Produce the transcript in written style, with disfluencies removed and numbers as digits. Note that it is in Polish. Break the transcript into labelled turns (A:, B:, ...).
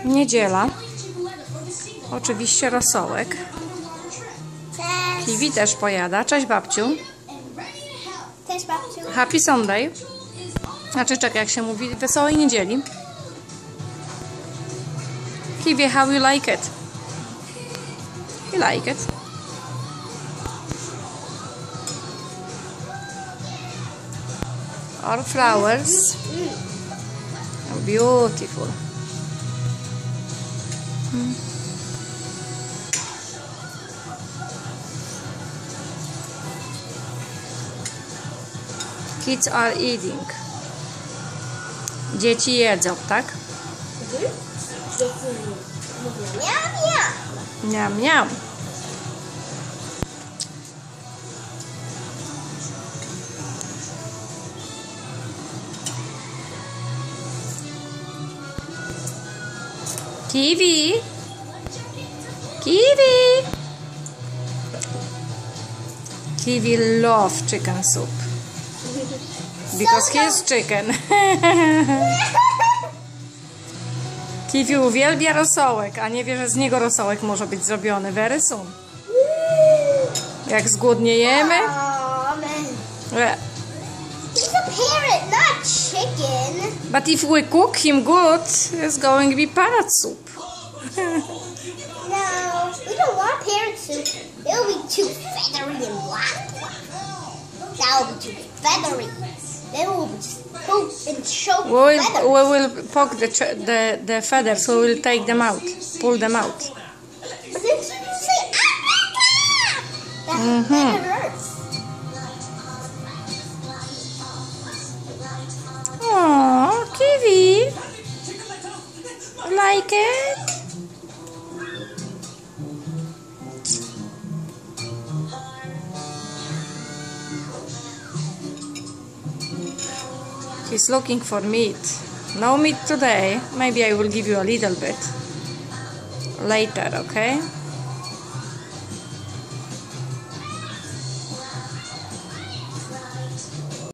A: Niedziela. Oczywiście rosołek. Kiwi też pojada. Cześć babciu.
B: Cześć babciu.
A: Happy Sunday. Znaczy czekaj, jak się mówi, wesołej niedzieli. Kiwi, how you like it? You like it? Or flowers. Oh, beautiful. Kids are eating. Dzieci jedzą, tak? Miam, miam. Kiwi. Kiwi. Kiwi love chicken soup. Because he is chicken. Kiwi uwielbia rosołek, a nie wie, że z niego rosołek może być zrobiony very soon. Jak zgłodniejemy.
B: He's a parrot, not chicken.
A: But if we cook him good, it's going to be parrot soup.
B: No, we don't want parrot soup. It'll be too feathery and black. That will be too feathery. Then we'll just poke and show feathers.
A: We will poke the feathers. We will take them out, pull them out.
B: But then you say, that feather hurts.
A: Oh, Kiwi, like it? He's looking for meat. No meat today. Maybe I will give you a little bit later, okay?